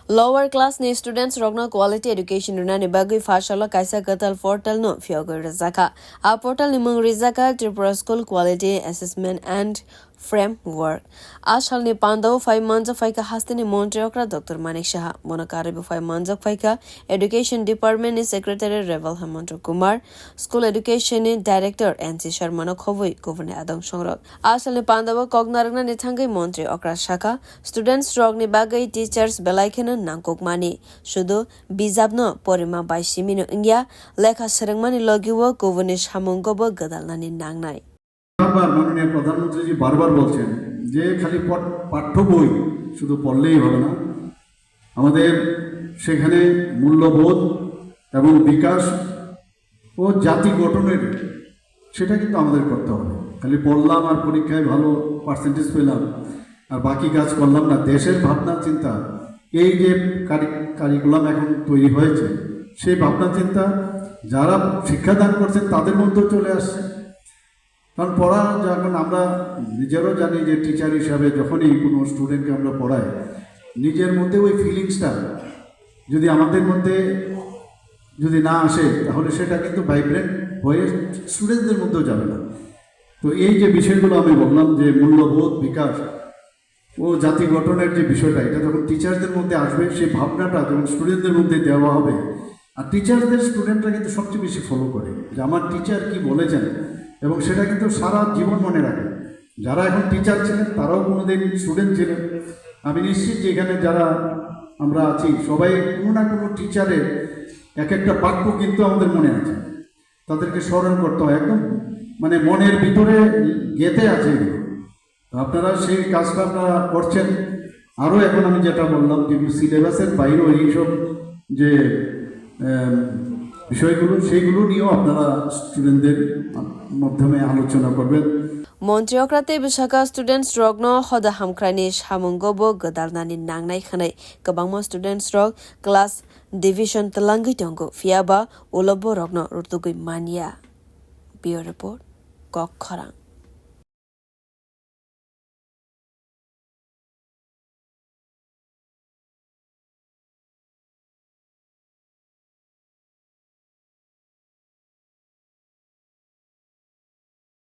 Lower class ni students rogna quality education runa ni bagui fashala kaisa gatal portal no fiogoi rizaka. A portal ni mung rizaka Tripura School Quality Assessment and Framework. Ashal ni pandao 5 months of faika hastini Montreokra Dr. Manik Shah. Monakaribu 5 months of faika Education Department ni Secretary Revel Hamanto Kumar. School Education ni Director NC Sharma no khologwi Governor Adong Songrok. Ashal ni pandao kognaragna ni thangai Montreokra Shaka. Students rog ni bagai teachers belaikena nangkok mani sudo bizabno porima bai simino ingya lekha serengmani logiwo governor samungobo gadalnani nangnai বারবার মাননীয় প্রধানমন্ত্রী বারবার বলছেন যে খালি পাঠ্য বই শুধু পড়লেই হবে না আমাদের সেখানে মূল্যবোধ এবং বিকাশ ও জাতি গঠনের সেটা কিন্তু আমাদের করতে হবে খালি পড়লাম আর পরীক্ষায় ভালো পার্সেন্টেজ পেলাম আর বাকি কাজ করলাম না দেশের ভাবনা চিন্তা এই যে কারিকুলাম এখন তৈরি হয়েছে সেই ভাবনা চিন্তা যারা শিক্ষাদান করছেন তাদের মধ্যেও চলে আসছে কারণ পড়া যখন আমরা নিজেরও জানি যে টিচার হিসাবে যখনই কোনো স্টুডেন্টকে আমরা পড়াই নিজের মধ্যে ওই ফিলিংসটা যদি আমাদের মধ্যে যদি না আসে তাহলে সেটা কিন্তু ভাইব্রেন্ট হয়ে স্টুডেন্টদের মধ্যেও যাবে না তো এই যে বিষয়গুলো আমি বললাম যে মূল্যবোধ বিকাশ ও জাতি গঠনের যে বিষয়টা এটা যখন টিচারদের মধ্যে আসবে সেই ভাবনাটা যখন স্টুডেন্টদের মধ্যে দেওয়া হবে আর টিচারদের স্টুডেন্টরা কিন্তু সবচেয়ে বেশি ফলো করে যে আমার টিচার কি বলেছেন এবং সেটা কিন্তু সারা জীবন মনে রাখে যারা এখন টিচার ছিলেন তারাও কোনোদিন স্টুডেন্ট ছিলেন আমি নিশ্চিত যে এখানে যারা আমরা আছি সবাই কোনো না কোনো টিচারের এক একটা বাক্য কিন্তু আমাদের মনে আছে তাদেরকে স্মরণ করতে হয় একদম মানে মনের ভিতরে গেঁথে আছে এগুলো আপনারা সেই কাজটা আপনারা করছেন আরও এখন আমি যেটা বললাম যে সিলেবাসের বাইরেও এইসব যে বিষয়গুলো সেইগুলো নিয়েও আপনারা স্টুডেন্টদের মাধ্যমে আলোচনা করবেন Montreokrate Bishaka students rogno hoda hamkrani samungobo gadalnani nangnai khanai kabangma students rog class division talangi tongo fiaba olobo rogno rutugui mania. Bureau report Kok Kharang.